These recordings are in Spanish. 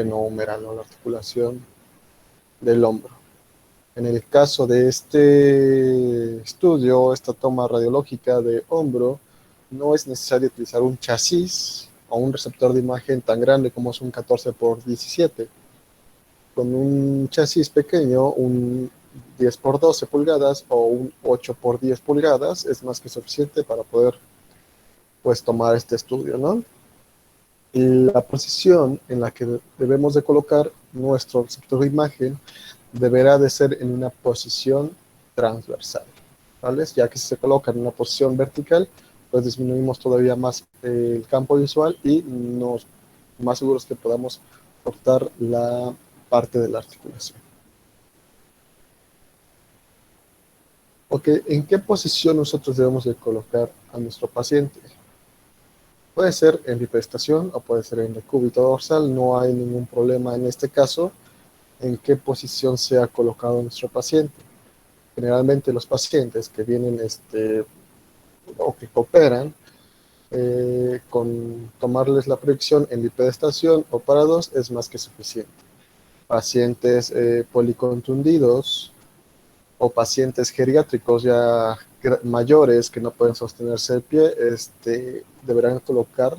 glenohumeral, ¿no? La articulación del hombro. En el caso de este estudio, esta toma radiológica de hombro, no es necesario utilizar un chasis o un receptor de imagen tan grande como es un 14 por 17. Con un chasis pequeño, un 10 por 12 pulgadas o un 8 por 10 pulgadas es más que suficiente para poder pues tomar este estudio, ¿no? Y la posición en la que debemos de colocar nuestro receptor de imagen deberá de ser en una posición transversal, ¿vale? Ya que si se coloca en una posición vertical, pues disminuimos todavía más el campo visual y nos más seguros que podamos cortar la parte de la articulación. Ok, ¿en qué posición nosotros debemos de colocar a nuestro paciente? Puede ser en bipedestación o puede ser en decúbito dorsal, no hay ningún problema en este caso en qué posición sea colocado nuestro paciente. Generalmente los pacientes que vienen o que cooperan con tomarles la proyección en bipedestación o parados es más que suficiente. Pacientes policontundidos o pacientes geriátricos ya mayores que no pueden sostenerse de pie, deberán colocar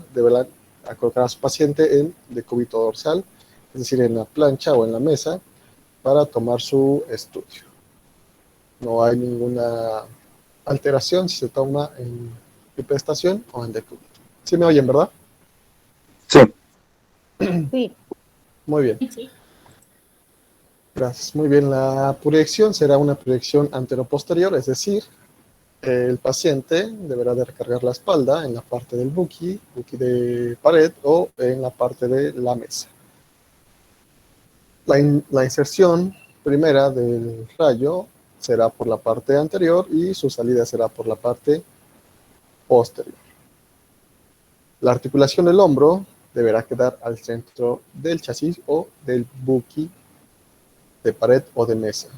a su paciente en decúbito dorsal, es decir, en la plancha o en la mesa, para tomar su estudio. No hay ninguna alteración si se toma en bipedestación o en decúbito. ¿Sí me oyen, verdad? Sí. Sí. Muy bien. Gracias. Muy bien. La proyección será una proyección anteroposterior, es decir, el paciente deberá de recargar la espalda en la parte del buki de pared o en la parte de la mesa. La inserción primera del rayo será por la parte anterior y su salida será por la parte posterior. La articulación del hombro deberá quedar al centro del chasis o del buki de pared o de mesa.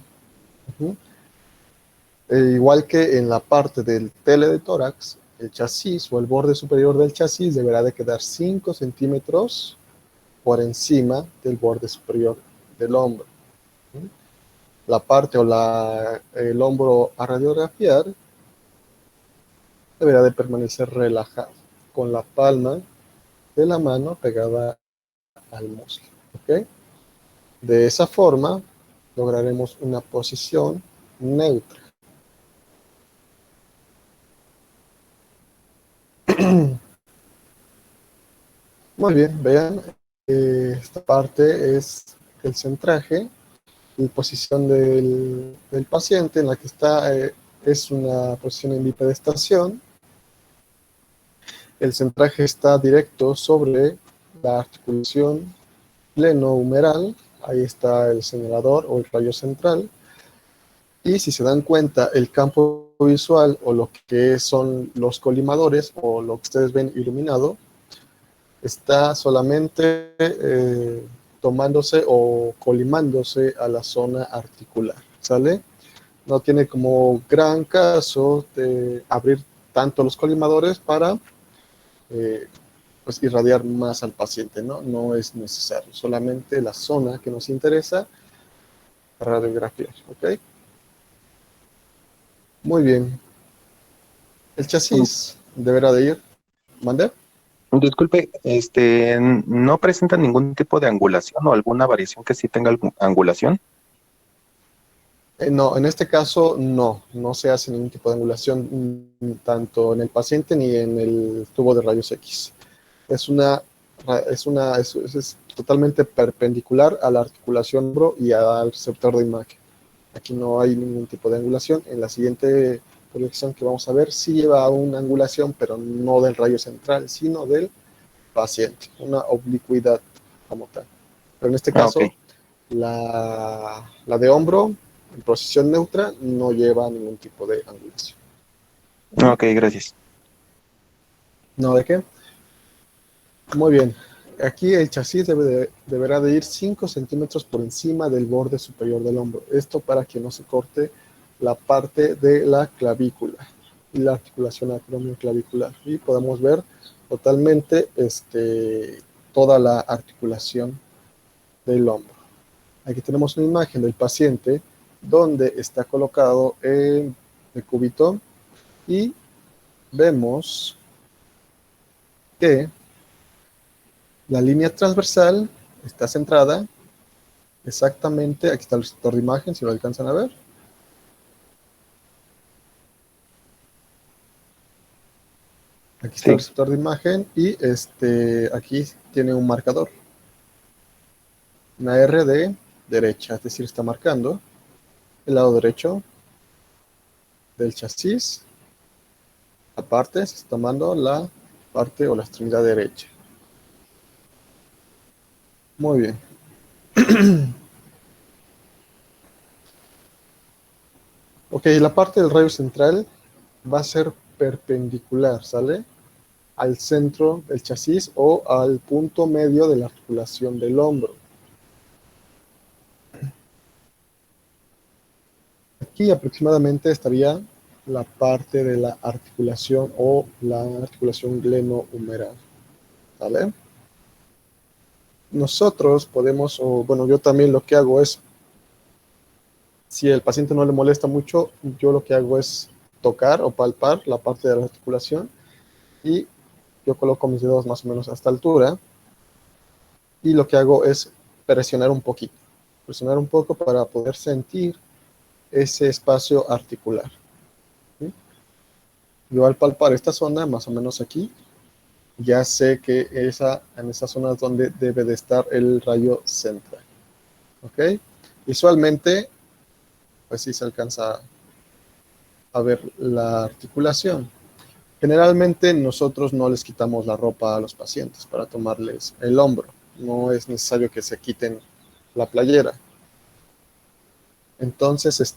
Igual que en la parte del tele de tórax, el chasis o el borde superior del chasis deberá de quedar 5 centímetros por encima del borde superior del hombro. La parte o el hombro a radiografiar deberá de permanecer relajado, con la palma de la mano pegada al muslo. ¿Okay? De esa forma lograremos una posición neutra. Muy bien, vean, esta parte es el centraje y posición del paciente en la que está, es una posición en bipedestación. El centraje está directo sobre la articulación glenohumeral, ahí está el señalador o el rayo central. Y si se dan cuenta, el campo visual o lo que son los colimadores o lo que ustedes ven iluminado, está solamente tomándose o colimándose a la zona articular, ¿sale? No tiene como gran caso de abrir tanto los colimadores para pues irradiar más al paciente, ¿no? No es necesario, solamente la zona que nos interesa radiografiar, ¿ok? Muy bien. El chasis deberá de ir, ¿mande? Disculpe, ¿no presenta ningún tipo de angulación o alguna variación que sí tenga angulación? No, en este caso no se hace ningún tipo de angulación tanto en el paciente ni en el tubo de rayos X. Es totalmente perpendicular a la articulación hombro y al receptor de imagen. Aquí no hay ningún tipo de angulación. En la siguiente proyección que vamos a ver sí lleva una angulación, pero no del rayo central, sino del paciente, una oblicuidad como tal. Pero en este caso, Ok. la de hombro en posición neutra no lleva ningún tipo de angulación. Ok, gracias. ¿No de qué? Muy bien. Aquí el chasis deberá de ir 5 centímetros por encima del borde superior del hombro. Esto para que no se corte la parte de la clavícula y la articulación acromioclavicular. Y podemos ver totalmente toda la articulación del hombro. Aquí tenemos una imagen del paciente donde está colocado en el cúbito y vemos que la línea transversal está centrada exactamente, aquí está el receptor de imagen, si lo alcanzan a ver. Aquí está el receptor de imagen y aquí tiene un marcador. Una R de derecha, es decir, está marcando el lado derecho del chasis. Aparte, se está tomando la parte o la extremidad derecha. Muy bien. Ok, la parte del rayo central va a ser perpendicular, ¿sale? Al centro del chasis o al punto medio de la articulación del hombro. Aquí aproximadamente estaría la parte de la articulación o la articulación glenohumeral, ¿vale? Nosotros podemos, o bueno, yo también lo que hago es, si el paciente no le molesta mucho, yo lo que hago es tocar o palpar la parte de la articulación y yo coloco mis dedos más o menos a esta altura y lo que hago es presionar un poquito, presionar un poco para poder sentir ese espacio articular. ¿Sí? Yo al palpar esta zona, más o menos aquí, ya sé que en esa zona es donde debe de estar el rayo central. ¿Ok? Visualmente, pues sí se alcanza a ver la articulación. Generalmente nosotros no les quitamos la ropa a los pacientes para tomarles el hombro. No es necesario que se quiten la playera. Entonces,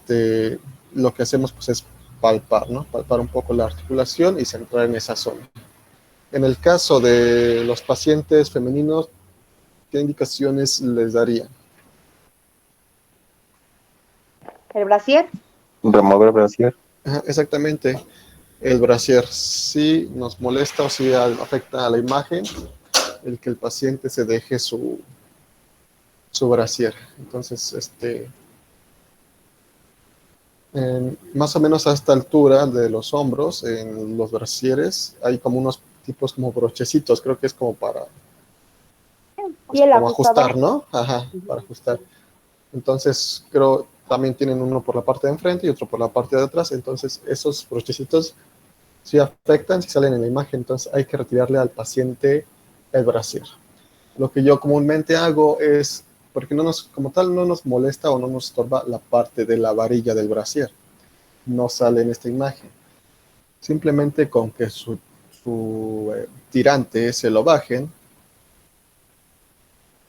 lo que hacemos pues, es palpar, ¿no? Palpar un poco la articulación y centrar en esa zona. En el caso de los pacientes femeninos, ¿qué indicaciones les daría? ¿El brasier? Remover el brasier. Ajá, exactamente. El brasier sí nos molesta o sí afecta a la imagen el que el paciente se deje su brasier. Entonces, más o menos a esta altura de los hombros, en los brasieres, hay como unos tipos como brochecitos, creo que es como para Y el como ajustador. ajustar, ¿no? Ajá, para ajustar. Entonces, creo también tienen uno por la parte de enfrente y otro por la parte de atrás. Entonces, esos brochecitos sí afectan, si salen en la imagen. Entonces, hay que retirarle al paciente el brasier. Lo que yo comúnmente hago es, porque como tal no nos molesta o no nos estorba la parte de la varilla del brasier. No sale en esta imagen. Simplemente con que su tirante se lo bajen,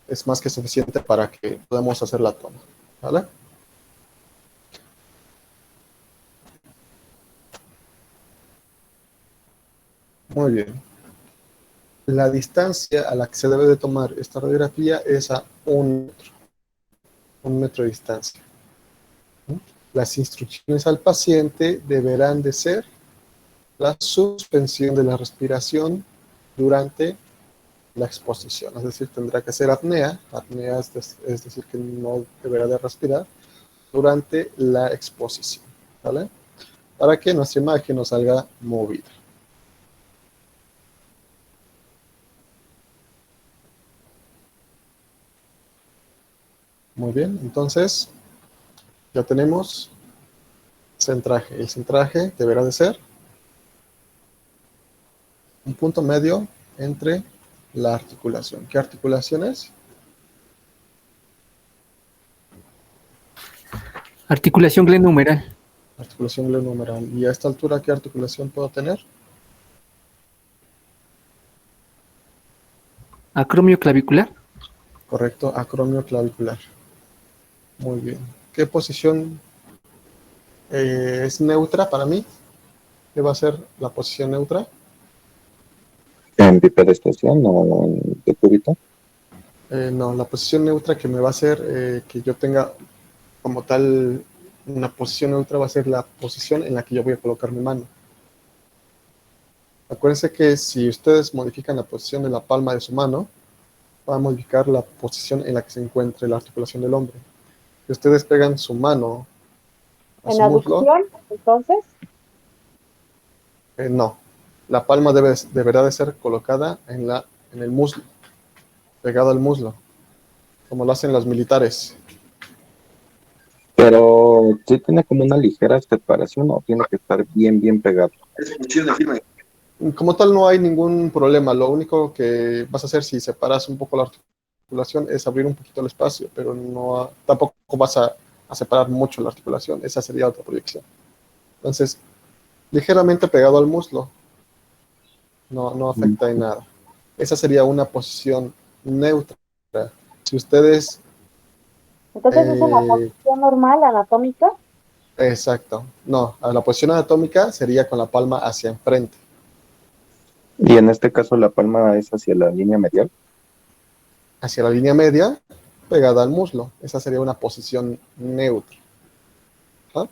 es más que suficiente para que podamos hacer la toma. ¿Vale? Muy bien. La distancia a la que se debe de tomar esta radiografía es a 1 metro de distancia. Las instrucciones al paciente deberán de ser la suspensión de la respiración durante la exposición, es decir, tendrá que ser apnea, es decir, que no deberá de respirar durante la exposición, ¿vale? Para que nuestra imagen no salga movida. Muy bien, entonces ya tenemos centraje. El centraje deberá de ser un punto medio entre la articulación. ¿Qué articulación es? Articulación glenohumeral. Articulación glenohumeral. ¿Y a esta altura qué articulación puedo tener? Acromio clavicular. Correcto, acromio clavicular. Muy bien. ¿Qué posición es neutra para mí? ¿Qué va a ser la posición neutra? En bipedestación o en decúbito. No, la posición neutra que me va a hacer que yo tenga como tal una posición neutra va a ser la posición en la que yo voy a colocar mi mano. Acuérdense que si ustedes modifican la posición de la palma de su mano, va a modificar la posición en la que se encuentre la articulación del hombro. Si ustedes pegan su mano a En su muslo, aducción, entonces, no. La palma deberá de ser colocada en el muslo, pegado al muslo, como lo hacen los militares. Pero sí tiene como una ligera separación o tiene que estar bien, bien pegado. Como tal, no hay ningún problema. Lo único que vas a hacer si separas un poco la articulación es abrir un poquito el espacio, pero no, tampoco vas a separar mucho la articulación. Esa sería otra proyección. Entonces, ligeramente pegado al muslo, no afecta en nada. Esa sería una posición neutra. Si ustedes, entonces es una eh, posición normal, anatómica. exacto, no, a la posición anatómica sería con la palma hacia enfrente, Y en este caso la palma es hacia la línea medial. hacia la línea media, pegada al muslo. Esa sería una posición neutra. ¿Ah?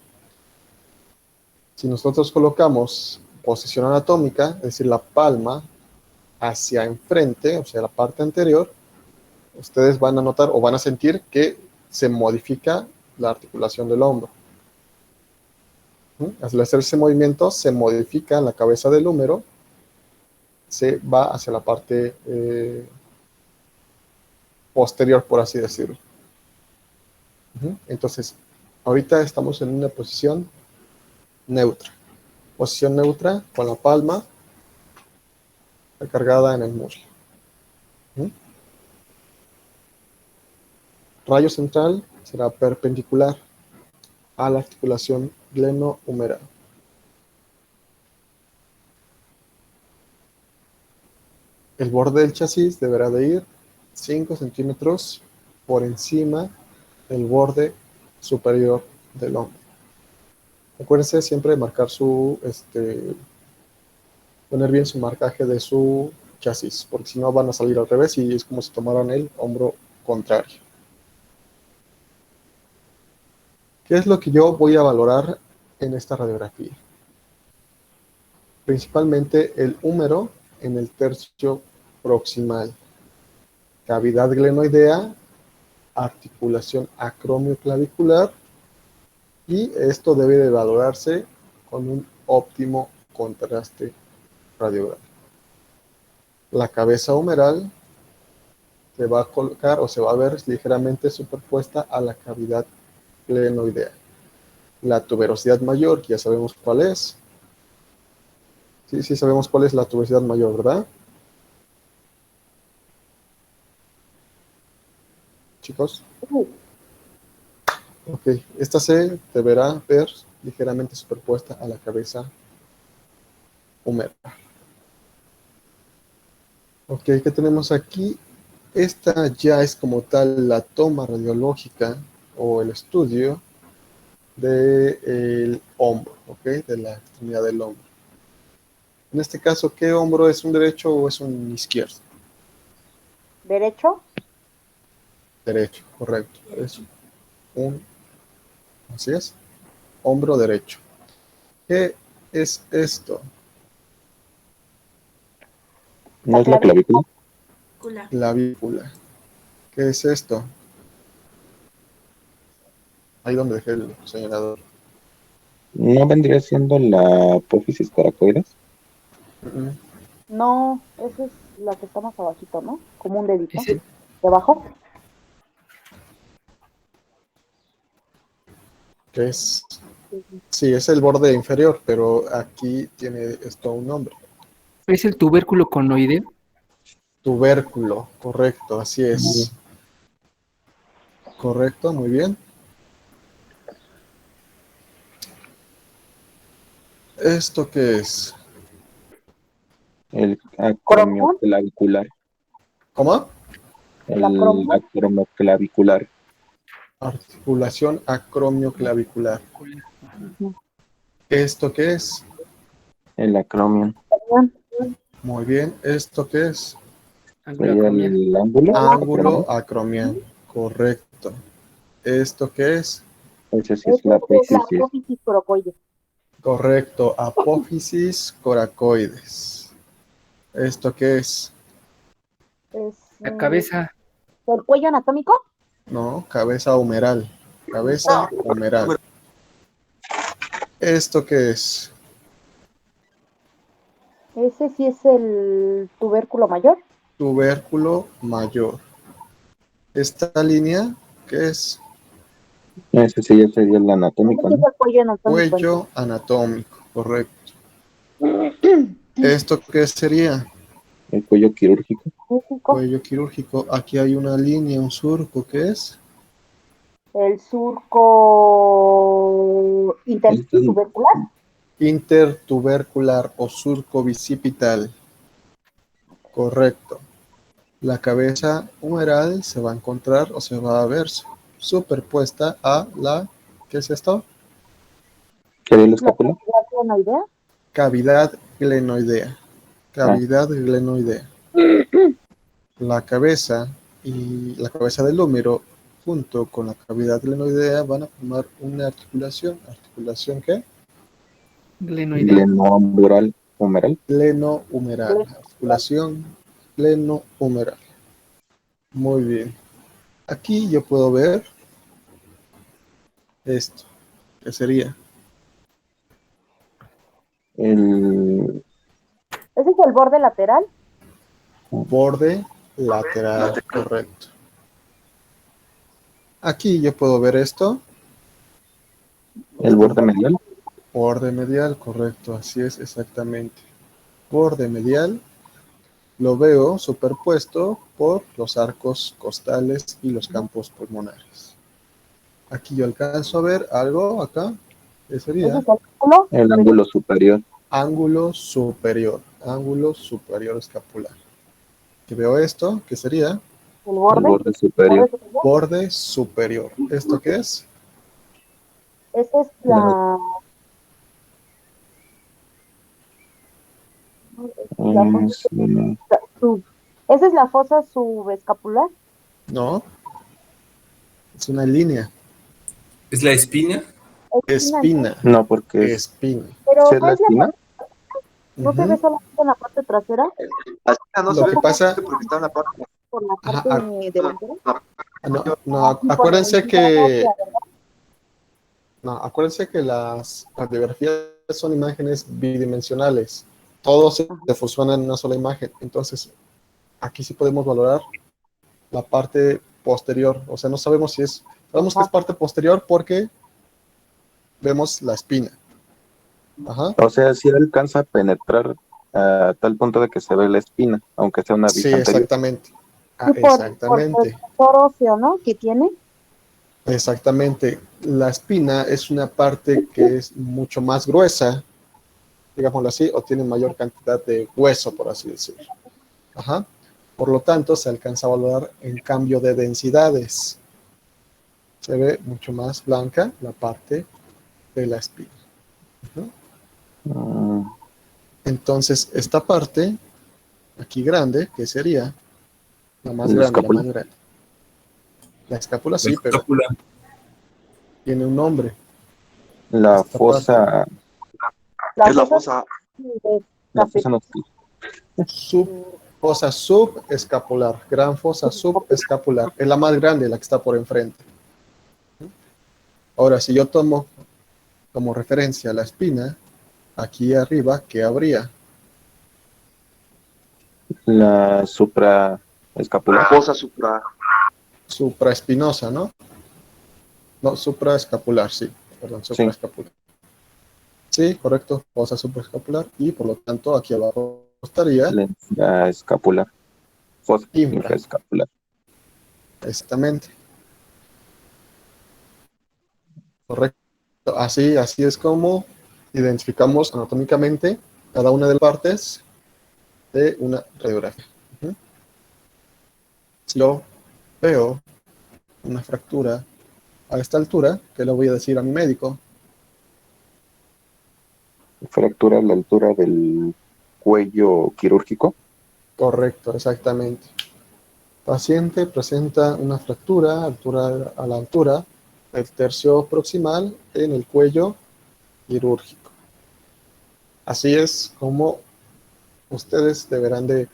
Si nosotros colocamos posición anatómica, es decir, la palma hacia enfrente, o sea, la parte anterior, ustedes van a notar o van a sentir que se modifica la articulación del hombro. Al hacer ese movimiento, se modifica la cabeza del húmero, se va hacia la parte posterior, por así decirlo. Entonces, ahorita estamos en una posición neutra. Posición neutra con la palma recargada en el muslo. Rayo central será perpendicular a la articulación glenohumeral. El borde del chasis deberá de ir 5 centímetros por encima del borde superior del hombro. Acuérdense siempre de marcar poner bien su marcaje de su chasis, porque si no van a salir al revés y es como si tomaran el hombro contrario. ¿Qué es lo que yo voy a valorar en esta radiografía? Principalmente el húmero en el tercio proximal, cavidad glenoidea, articulación acromioclavicular, y esto debe de valorarse con un óptimo contraste radiográfico. La cabeza humeral se va a colocar o se va a ver ligeramente superpuesta a la cavidad glenoidea. La tuberosidad mayor, que ya sabemos cuál es. Sí sabemos cuál es la tuberosidad mayor, ¿verdad? Chicos. Ok, esta se deberá ver ligeramente superpuesta a la cabeza humeral. Ok, ¿qué tenemos aquí? Esta ya es como tal la toma radiológica o el estudio del hombro, ¿ok? De la extremidad del hombro. En este caso, ¿qué hombro es un derecho o es un izquierdo? Derecho. Derecho, correcto. Así es, hombro derecho. ¿Qué es esto? ¿No es la clavícula? Clavícula. ¿Qué es esto? Ahí donde dejé el señalador. ¿No vendría siendo la apófisis coracoides? No, esa es la que está más abajito, ¿no? Como un dedito. Ese, ¿Debajo? ¿Qué es? Sí, es el borde inferior, pero aquí tiene esto un nombre. ¿Es el tubérculo conoideo? Tubérculo, correcto, así es. Correcto, muy bien. ¿Esto qué es? El ¿Corazón? acromioclavicular. ¿Cómo? El ¿La cromio? acromioclavicular. Articulación acromioclavicular. ¿Esto qué es? El acromion. Muy bien. ¿Esto qué es? Ángulo Sería acromial. el ángulo. Ángulo acromial. Correcto. ¿Esto qué es? Ese sí es Esa la es la apófisis. apófisis coracoides. Correcto. Apófisis coracoides. ¿Esto qué es? Es La cabeza. ¿El cuello anatómico? No, cabeza humeral. Cabeza humeral. ¿Esto qué es? Ese sí es el tubérculo mayor. Tubérculo mayor. Esta línea, ¿qué es? Ese sí ya sería el anatómico, Ese es ¿no? el cuello anatómico. Cuello anatómico, correcto. ¿Esto qué sería? El cuello quirúrgico. Físico. Cuello quirúrgico. Aquí hay una línea, un surco, ¿qué es? El surco intertubercular. Intertubercular o surco bicipital. Correcto. La cabeza humeral se va a encontrar o se va a ver superpuesta a la, ¿qué es esto? ¿Sería la La escápula? cavidad glenoidea. Cavidad glenoidea. Cavidad glenoidea. La cabeza y la cabeza del húmero junto con la cavidad glenoidea van a formar una articulación. ¿Articulación qué? Glenoidea. Glenohumeral. Humeral. Glenohumeral. Articulación glenohumeral. Muy bien. Aquí yo puedo ver esto. ¿Qué sería? El Ese es el borde lateral. Borde lateral, correcto. Aquí yo puedo ver esto. borde medial. Borde medial, correcto, así es exactamente. Borde medial lo veo superpuesto por los arcos costales y los campos pulmonares. Aquí yo alcanzo a ver algo acá, que Ese sería es el ángulo. El ángulo superior. ángulo superior escapular. Que veo esto, que sería El El borde. borde superior. borde superior. ¿Esto qué es? Esa es la fosa esa es la fosa subescapular. No, es una línea. ¿Es la espina? Espina, No, porque es. espina. ¿Sí Pero es no la es la espina? no se ve Ujú. solamente en la parte trasera, Lo que pasa, por la ajá, parte delantera. no, Y por la acuérdense encimada que, ósea, ¿verdad? no, acuérdense que las radiografías son imágenes bidimensionales. Todo se fusiona en una sola imagen. Entonces, aquí sí podemos valorar la parte posterior. O sea, no sabemos si es, sabemos que es parte posterior porque vemos la espina. Ajá. O sea, sí alcanza a penetrar a tal punto de que se ve la espina, aunque sea una Sí, vista anterior. exactamente. Sí, por el Exactamente. sector óseo, ¿no? Que tiene. Exactamente. La espina es una parte que es mucho más gruesa, digámoslo así, o tiene mayor cantidad de hueso, por así decirlo. Ajá. Por lo tanto, se alcanza a valorar en cambio de densidades. Se ve mucho más blanca la parte de la espina. ¿No? Mm, Entonces, esta parte, aquí grande, que sería la más la grande, la escápula. más grande. La escápula La sí, pero escápula. tiene un nombre. La Esta parte. fosa. La fosa La fosa no. Fosa subescapular, gran fosa subescapular, es la más grande, la que está por enfrente. Ahora, si yo tomo como referencia la espina, aquí arriba, ¿qué habría? La supraescapular. Supraespinosa, ¿no? No, supraescapular, sí, perdón, Sí. supraescapular. Sí, correcto, fosa supraescapular, y por lo tanto aquí abajo estaría La infraescapular. Fosa infra, infraescapular. exactamente, correcto. Así es como identificamos anatómicamente cada una de las partes de una radiografía. Uh-huh. Si yo veo una fractura a esta altura, ¿qué le voy a decir a mi médico? Fractura a la altura del cuello quirúrgico. Correcto, exactamente. Paciente presenta una fractura a la altura del tercio proximal en el cuello quirúrgico. Así es como ustedes deberán de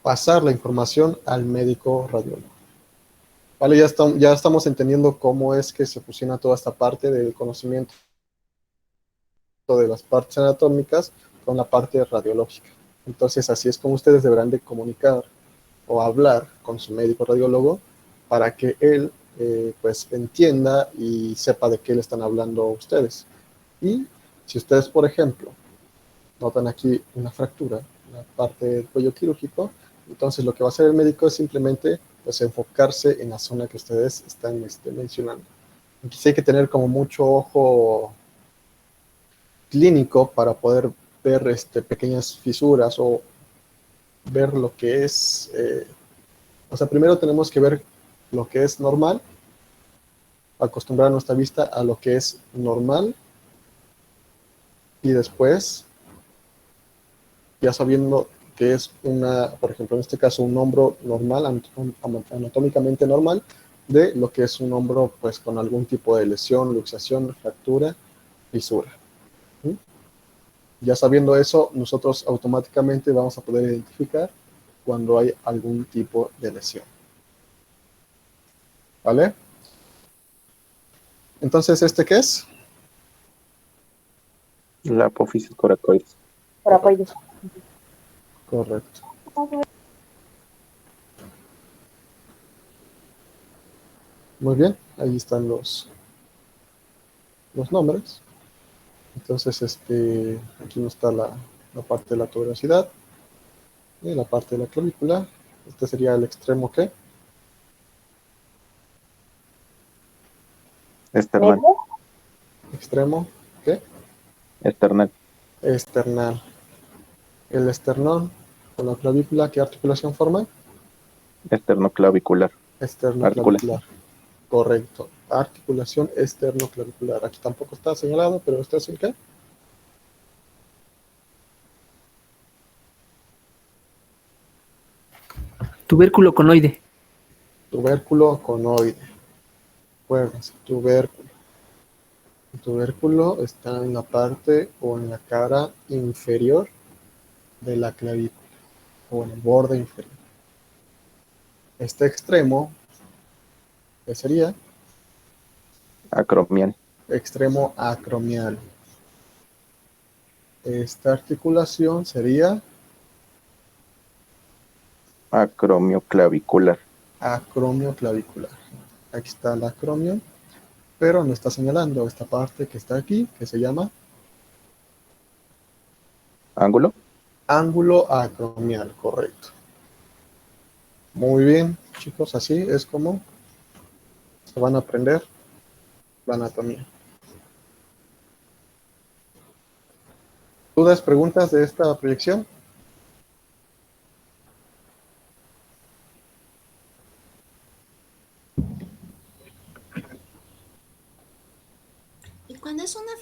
pasar la información al médico radiólogo. Vale, ya estamos entendiendo cómo es que se fusiona toda esta parte del conocimiento de las partes anatómicas con la parte radiológica. Entonces, así es como ustedes deberán de comunicar o hablar con su médico radiólogo para que él pues entienda y sepa de qué le están hablando ustedes. Y si ustedes, por ejemplo, notan aquí una fractura en la parte del cuello quirúrgico, entonces lo que va a hacer el médico es simplemente pues enfocarse en la zona que ustedes están mencionando. Aquí sí hay que tener como mucho ojo clínico para poder ver pequeñas fisuras o ver lo que es, o sea, primero tenemos que ver lo que es normal, acostumbrar nuestra vista a lo que es normal y después, ya sabiendo que es una, por ejemplo, en este caso, un hombro normal, anatómicamente normal, de lo que es un hombro pues con algún tipo de lesión, luxación, fractura, fisura. ¿Sí? Ya sabiendo eso, nosotros automáticamente vamos a poder identificar cuando hay algún tipo de lesión. ¿Vale? Entonces, ¿este qué es? La apófisis coracoides. Coracoides. Correcto. Muy bien, ahí están los nombres. Entonces, aquí no está la parte de la tuberosidad y la parte de la clavícula. Este sería el extremo ¿qué? Esternal. ¿Medio? Extremo ¿qué? Esternal. Esternal. El esternón con la clavícula, ¿qué articulación forma? Esternoclavicular. Esternoclavicular. Correcto. Articulación esternoclavicular. Aquí tampoco está señalado, pero ¿este es el qué? Tubérculo conoide. Tubérculo conoide. Acuérdense, tubérculo. El tubérculo está en la parte o en la cara inferior de la clavícula o en el borde inferior. Este extremo, ¿qué sería? Acromial. Extremo acromial. Esta articulación sería Acromioclavicular. acromio clavicular. Aquí está el acromio, pero no está señalando esta parte que está aquí, que se llama Ángulo. ángulo acromial, correcto. Muy bien, chicos, así es como se van a aprender la anatomía. ¿Dudas, preguntas de esta proyección? Y cuando es una